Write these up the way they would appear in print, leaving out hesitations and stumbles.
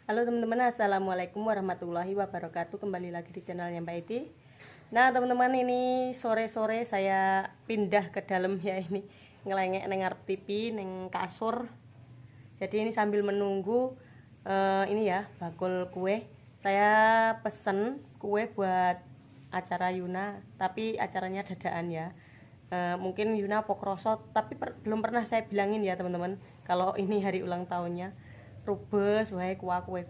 Halo teman-teman, assalamualaikum warahmatullahi wabarakatuh. Kembali lagi di channelnya Mbak Iti. Nah teman-teman, ini sore-sore saya pindah ke dalam ya, ini ngelengek neng ngarep TV neng kasur. Jadi ini sambil menunggu ini ya, bakul kue. Saya pesen kue buat acara Yuna, tapi acaranya dadaan ya. Mungkin Yuna pokroso, tapi belum pernah saya bilangin ya teman-teman kalau ini hari ulang tahunnya. Rubes wae kue.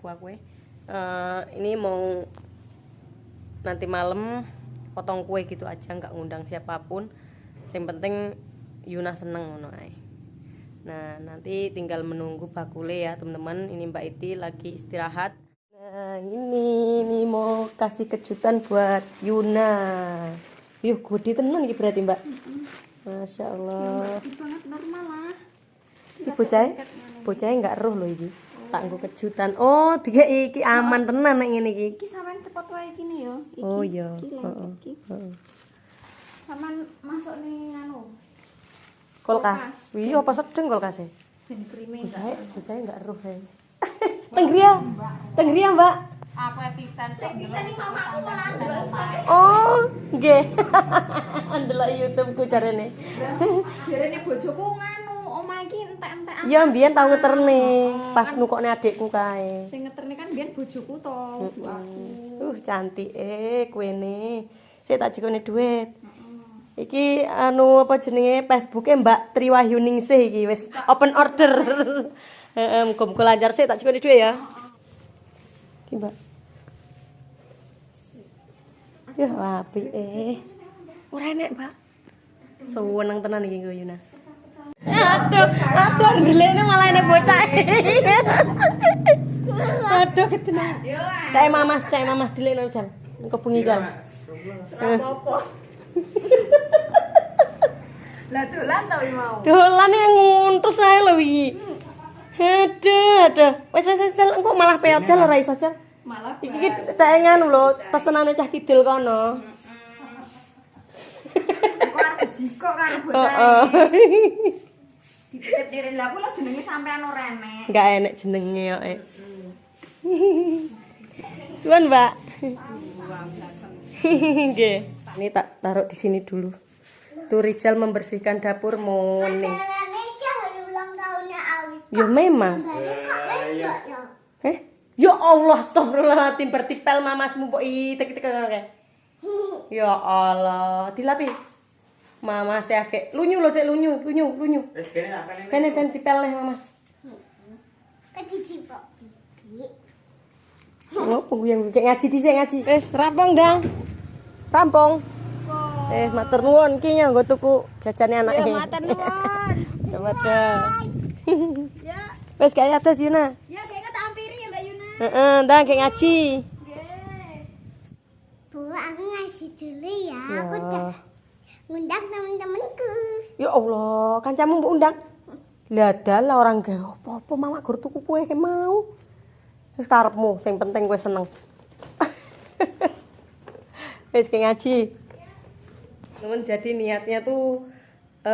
Ini mau nanti malam potong kue gitu aja, nggak ngundang siapapun. Yang penting Yuna seneng ngono ae. Nah, nanti tinggal menunggu bakule ya, teman-teman. Ini Mbak Iti lagi istirahat. Nah, ini mau kasih kejutan buat Yuna. Yuh, gede tenan iki berarti, Mbak. Masya Allah. Banget normal lah. Iki bocah enggak roh loh iki. Tak nggo kejutan. Oh, tiga iki aman tenan nek ngene iki. Iki sampean cepet wae gini yo. Iki. Oh iya. Heeh. Sampean masuk ning anu. Kulkas. Iya, apa sedeng kulkase? Ben krime Bocah enggak roh he. Tenggria, Mbak. apa titan sing titan iki mamaku malah Oh, nggih. Ndelok YouTube ku jarene. jarene bojoku nganu omah iki entek-entek. Iya, mbiyen tau ngeterne pas nukokne adikku kae. Sing ngeterne kan biyen bojoku to, ibu aku. Cantik kuene. Saya tak jikone duit. Iki anu apa jenenge Facebooke Mbak Triwahyuningsih iki wis open order. Heeh, muga-muga lancar sih tak jikone duit ya. Iki Mbak. Ya apik ora enek, Mbak. Seneng tenan iki nggo Yuna. Aduh, ndelekne malah enek bocah. Aduh, ketenan. Kayak mamas dilekno jan. Engko bengi kan. Apa-apa. Lah dolan to mau. Dolan yang nguntus ae lho iki. Aduh. Wis engko malah pejal ora iso jal. Malah Iki tak nganu lho, pesenane cah kidul kono. kok arep jiko karo bocah. Dititip diren lah kula jenenge sampean ora enek. Enggak enek jenenge kok. Suwun, Mbak. Nggih. Ini tak taruh di sini dulu. Tuh Rizal membersihkan dapur morning. Ya memang. Ya Allah, astagfirullahaladzim, bertipel mamasmu mbok itek-itek kae. Ya Allah, dilapi. Mama saya akeh lunyu lho, Dek, lunyu. Wis kene apane. Ben tipel neh, Mama. Kedisi kok. Oh, pengguyang ngaji dhisik ngaji. Wis rampung, Dang. Rampung. Wis matur nuwun ki nggo tuku jajane anake. Ya matur nuwun. Ya padha. Ya, Wis gawe atus Yuna. ya kayaknya tak ampiri ya Mbak Yuna. Heeh, Dang kayak ngaji. Nggih. Bu, aku ngasih dulu ya. Ya. Aku udah ngundang temen-temenku. Ya Allah, kancamu mbok undang. Lah dalah orang gawe apa-apa mama gur tuku kue ke mau. Wis karepmu, sing penting kowe seneng. Wis ke ngaji. Temen jadi niatnya tuh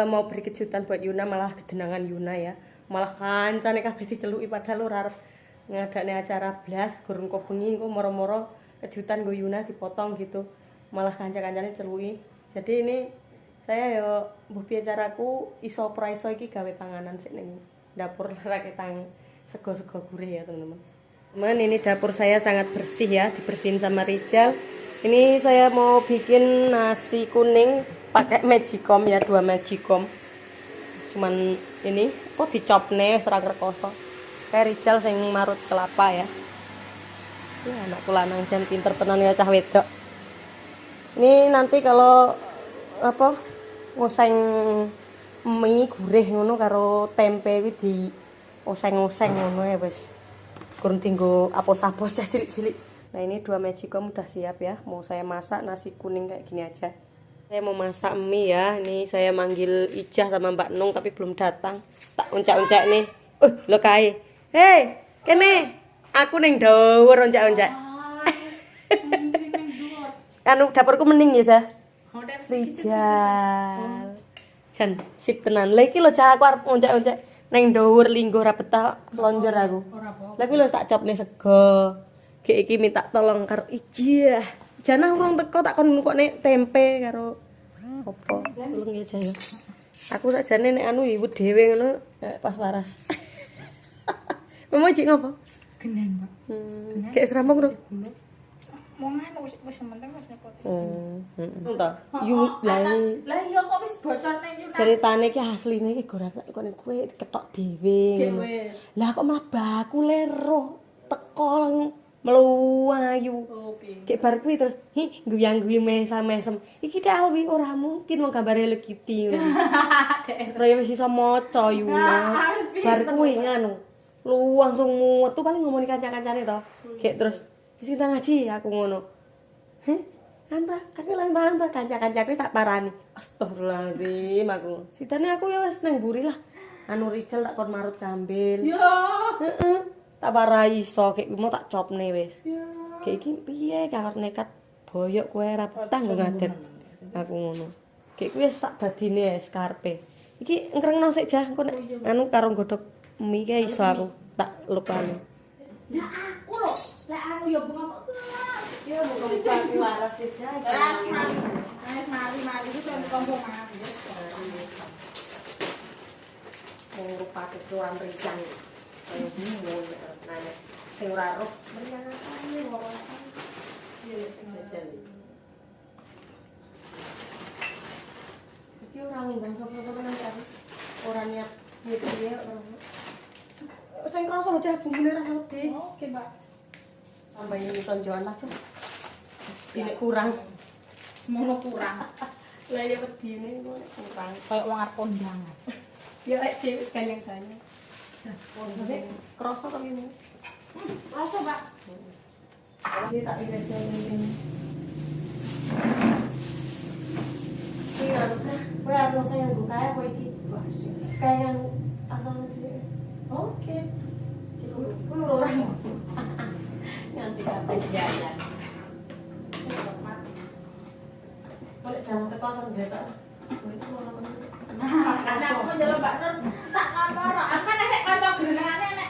mau beri kejutan buat Yuna, malah kedenangan Yuna ya. Malah kancane kabeh diceluki padahal ora arep ngadakne acara blas gurung kok bengi engko moro-moro kejutan nggo Yuna dipotong gitu. Malah kanca-kancane celuki. Jadi ini saya yo mbuh piye caraku iso praiso iki gawe panganan sik ning dapur raketan sego-sego gurih ya, teman-teman. Teman, ini dapur saya sangat bersih ya, dibersihin sama Rizal. Ini saya mau bikin nasi kuning pakai magicom ya, 2 magicom. Cuman ini dicopne serang rekoso. Kayak Rizal sing marut kelapa ya. Ya anakku lanang jan pinter tenan ya cah wedok. Ini nanti kalau apa ngoseng mie gurih ngono karo tempe kuwi di oseng-oseng ngono ya wis. Kurang tinggo apos-apos cah cilik-cilik. Nah, ini 2 magicom udah siap ya. Mau saya masak nasi kuning kayak gini aja. Saya mau masak mie ya. Ini saya manggil Ijah sama Mbak Nung tapi belum datang. Tak uncak-uncak nih. Lo kae. Hei, kene. Aku ning dhuwur uncak-uncak. Anu dapurku mending ya, Sa. Rijal. Jan sip tenan. Lah iki lho cara aku arep uncak-uncak. Neng dhuwur linggo ra betah lonjor aku. Ora apa. Lah kuwi lho tak copne sego. Gek iki minta tolong karo Ijah. Jana urung teko tak kon nukokne tempe karo apa? Ulung ya Jaya. Aku sakjane nek anu ibu dhewe ngono pas waras. Mama cik ngopo? Genen, Pak. Kayak serampok lho. Wong anu wis sementing wis nyepot. Heeh. Ta. Yu lai. Lah iya kok wis bocor ning Yuna. Ceritane iki asline iki gora kok nek kowe ketok dhewe ngono. Lah kok malah baku lero teko melayu. Oke. Kayak bar kuwi terus guyang-guyu mesem. Iki dak Alwi ora mungkin wong gambare Hello Kitty ngono. Royo wis iso maca Yuna. Bar kuwi nganu. Lu langsung metu paling ngomongin kanca-kancane to. Kayak terus wis kita ngaji aku ngono. Heh, anta, aku lang anta kanca-kancaku tak parani. Astagfirullahaladzim aku. Sitane aku ya wis nang mburi lah. Anu Rijal tak kon marut kambil. Ya. Heeh. Tak parai iso kayak mau tak copne wis. Ya. Kayak iki piye karo nekat boyok kowe ra betah nggo ngadet. Aku ngono. Kayak kuwi sak dadine karepe. Iki engkrengno sik jah engko nek anu karo godhog mie kae iso aku tak lupane. Lah aku lho, lah anu ya bunga. Ya muga-muga aku waras sih jah. Mari itu kan kampung mari. Wong rupake keluaran Rijal. Kayak bingung nanya. Sing ora roh menyangane wong apa. Iya sing Rijal. Iki ora ngundang sapa-sapa nanti aku. Ora niat piye-piye ora. Sing krasa aja bumbune rasa wedi. Oke, Mbak. Tambahin tonjolan aja. Ini kurang. Semono kurang. Lah ya wedine kok kurang. Kayak wong arep kondangan. Ya dhewe ganyang-ganyang. Krasa kok ini. Rasa, Mbak. Ini tak biasa ini. Ini harusnya, gue harusnya yang buka ya, gue iki. Kayak yang asal sih. Oke. Gue orang. Nanti kapan jalan. Boleh jangan tekan tergeta. Gue itu orang. Karena aku njaluk Mbak Nur, tak ngomoro. Aku kan nek kanca grenengane nek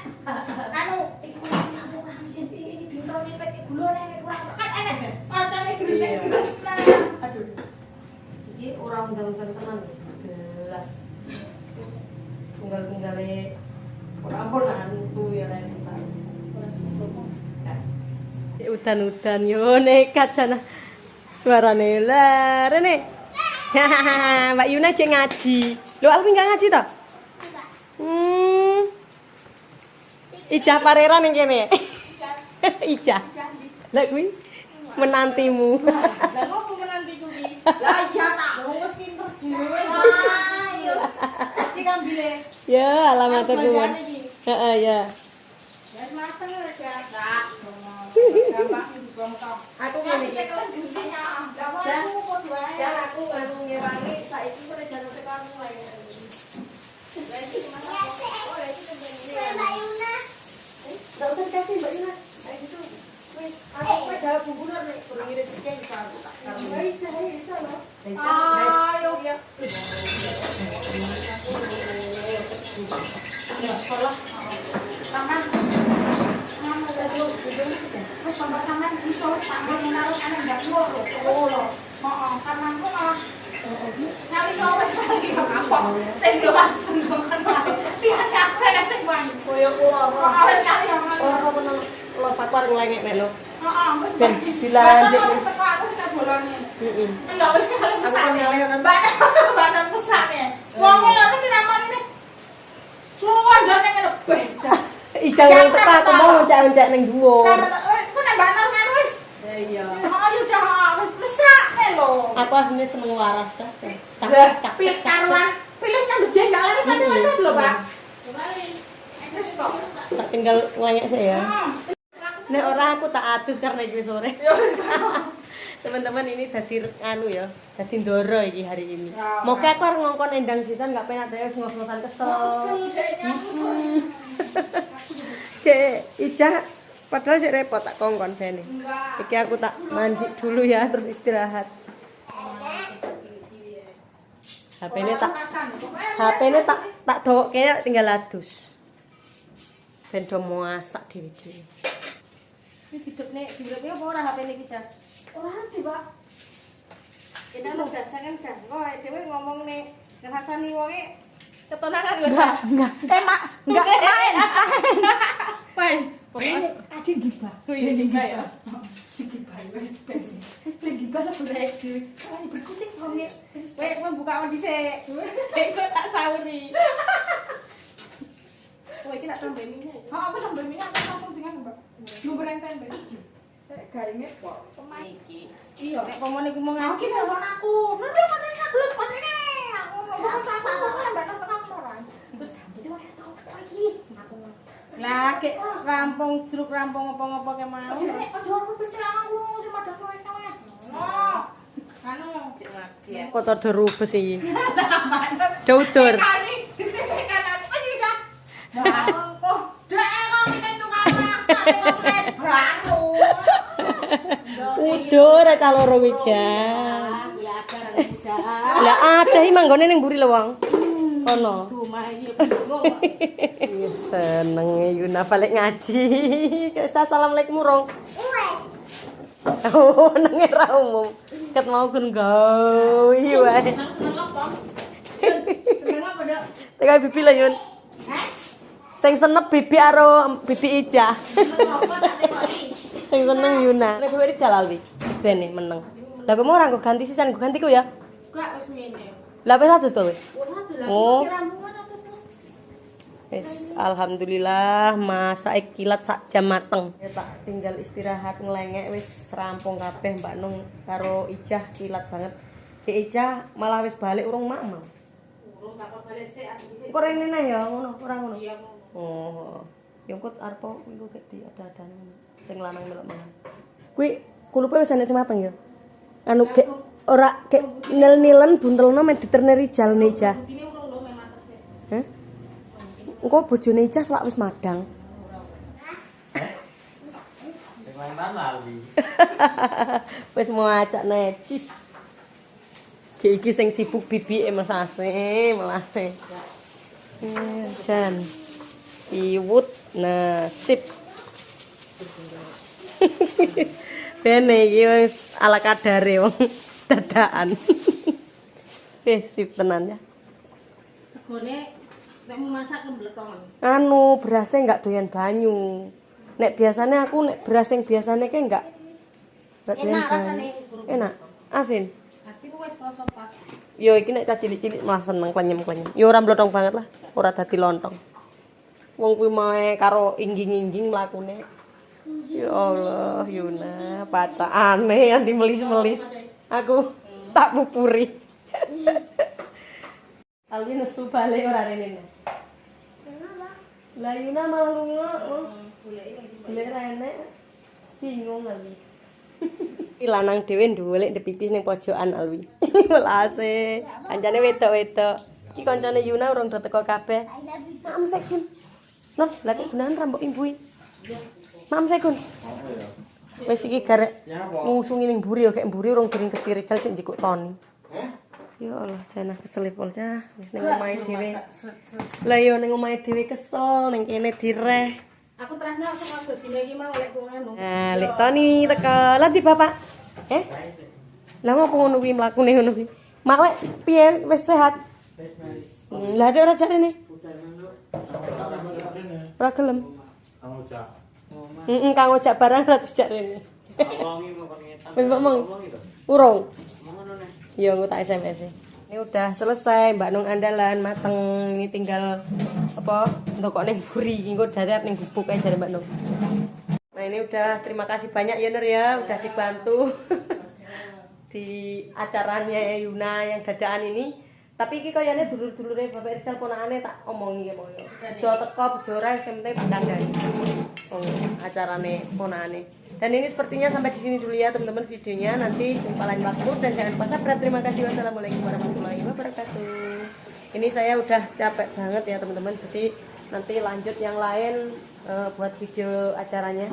anu iku aku ora mesti iki dintroni pek gula nek kurang kan enek kancane greneng. Aduh. Iki orang undang-undang tenan jelas. Tunggal-tunggale ora tuh ya lain. Udan-udan yo nekat jana. Suarane lah rene. Mbak Yuna cek ngaji. Lho Alwi enggak ngaji toh? Ijah Parera ning kene. Ijah. Lah kuwi menantimu. Lah ngopo menantiku iki? Lah iya tak wis pinter dhewe. Ayo. Iki kambile. Ya, alamat nuwun. Heeh, ya. Ya mateng wis ya. Gampang digontok. Aku Ngene ngene iki iki. kelan judinya. Lah aku kok wae. Jan aku ngaku ngerangi saiki kok jan tekan wae. Mbak Yuna. Enggak usah dikasih Mbak Yuna. Kayak gitu. Wis, aku wis jawab bumbunya nek kurang ngirit iki iso aku tak karo. Iso lho. Ayo ya. Ya, sekolah. Taman. Terus tambah sampean iso taman menaruh ana ndak loro. Oh lho. Heeh, tamanku malah nyali wis lagi apa. Sing yo pas kan. Dia aku kan sing main. Koyo kula. Wis kali yang Oh, sapa nang lo sakwar ngelengek nek lo. heeh, wis Ben dilanjut. wis teko aku sing bolone. Heeh. Enggak wis kali Aku pesan. nyalain Badan pesane. Wong ngono tiramane ini. Suwe jane ngene becak. Ijal nang teka aku mau ngecek-ngecek ning dhuwur. Ku nek banar kan wis. Ya iya. Ayo jangan wis pesane lho. Aku asline seneng waras ta. Pilih karuan, pilih nyambut dia enggak lari tapi wis lho, Pak. Terus kok. Tak tinggal ngelengek saya. Nek ora aku tak adus karena iki sore. Ya wis. Teman-teman ini dadi anu ya, dadi ndoro iki hari ini. Ya, Moga aku arep ngongkon endang sisan enggak penak dhewe ngos-ngosan kesel. Kayak Ija padahal sik repot tak kongkon bene. Enggak. Iki aku tak mandi dulu ya terus istirahat. HP ini tak dok kayaknya tinggal adus. Ben do masak dhewe-dhewe. Iki hidupne apa ora HP ini iki, Cah? Ora ngerti, Pak. Kita mau jajan kan, kok dhewe ngomong nih ngrasani wonge ketenangan lho. Enggak. Enggak main. Main. Adi gibah. Oh iya gibah ya. Gibah wis ben. Sing gibah lah boleh dhewe. Kan berkutik wonge. Wek membuka on dhisik. Kok tak sauri. Oh iki tak tambah minyak. Oh, aku tambah minyak langsung dengan Mbak. Nunggu reng tempe. Saya garinge kok. Iki. Iya. Nek pomone iku mau Aku ngaji. telepon aku. Nanti kan ini belum kon ini. Aku mau aku kan mbak nonton kantoran. Terus ganti wae tau lagi. Aku Lah kek rampung jeruk rampung apa-apa ke mau. jenenge aja ora besi aku sing madang kowe kowe. Oh. Anu, Cek mati ya. Kotor derubes iki. Doudur. kali kan aku wis bisa. Nah, kok dek kok iki tukang masak kok baru. Udah ora cah loro wijan. Lah ada iki manggone ning mburi lho wong. Kono. Iya seneng Yuna balik ngaji. Assalamualaikum rong. Oh, nang era umum. Ket mau kun gawe wae. Seneng apa? Seneng apa, Dok? Teka bibi lah Yun. Hah? Sing senep bibi karo bibi Ija. Seneng apa tak tekoki? Sing seneng Yuna. Nek bibi Jalal wi. Bene meneng. Lah kok mau ora nggo ganti sisan nggo gantiku ya. Gak wis ngene. Lah wis atus to wis. Oh. Oh. Yes, alhamdulillah masak kilat sak jam mateng. Ya, tak tinggal istirahat ngelengek wis rampung kabeh Mbak Nung karo Ijah kilat banget. Ki Ijah malah wis balik urung mak mau. Urung bakal balik sik aku. Kok rene neh ya ngono, ora ngono. Iya ngono. Oh. Ya kok arep iku gek ada-ada ngono. Sing lanang melok mangan. Kuwi kulupe wis enek mateng ya. Anu gek ora gek nil-nilen buntelno men diterne Rijal ne Ijah. Ini urung lho memang terus. Hah? Engko bojone Ijah selak wis madang. Sing lanang lali. Wis mau acak necis. Iki sing sibuk bibike Mas Ase, melase. Jan. Iwut nasib. Bene iki wis ala kadare wong dadakan. Sip tenan ya. Segone nek mau masak kembletongan. Anu berasnya enggak doyan banyu. Nek biasanya aku nek beras yang biasanya kayak enggak doyan Enak banyu. rasane. Enak. Asin. Asin wis krasa pas. Yo iki nek cah cilik-cilik malah seneng klenyem-klenyem. Yo ora mlotong banget lah, ora dadi lontong. Wong kuwi mae karo ingging-ingging mlakune. Ya Allah, Yuna, pacaane anti melis-melis. Aku tak pupuri. Alwi nesu balik ora rene. Lah Yuna malah lunga. Golek rene. Bingung Alwi. Iki lanang dhewe ndhuwelek ndepipis ning pojokan Alwi. Welase, kancane wedok-wedok. Iki kancane Yuna urung do teko kabeh. Mam sekun. Noh, lha kok gunan rambok imbui. Mam sekun. Wis iki garek ngusungi ning mburi ya, gek mburi urung diring kesiri jal sik njikuk Toni. Ya Allah, jana kesel pol cah. Wis ning omahe dhewe. Lah yo ning omahe dhewe kesel, ning kene direh. Aku tresno saka dodine iki mau lek kowe ngono. Nah, lek Toni teko. Lah di Bapak. Lah ngopo ngono kuwi mlakune ngono kuwi? Mak wek piye wis sehat? Lah ada ora jarene? Ora gelem. Kamu cak. Heeh, kang ojak barang ora dijak rene. Wongi kok ngetan. Wis ngomong. Urung. Iya, aku tak SMS. Ini udah selesai, Mbak Nung andalan mateng. Ini tinggal apa? Ndokok ning buri, engko darat ning gubuk ae jare Mbak Nung. Nah, ini udah terima kasih banyak ya Nur ya, udah dibantu di acaranya Yuna yang dadaan ini. Tapi iki koyane dulur-dulure Bapak Rizal ponakane tak omongi ya pokoke. Bejo teko bejo ora sing penting tak kandhani. Oh, acarane ponakane. Dan ini sepertinya sampai di sini dulu ya teman-teman videonya. Nanti jumpa lain waktu dan jangan lupa subscribe. Terima kasih. Wassalamualaikum warahmatullahi wabarakatuh. Ini saya udah capek banget ya teman-teman. Jadi nanti lanjut yang lain buat video acaranya.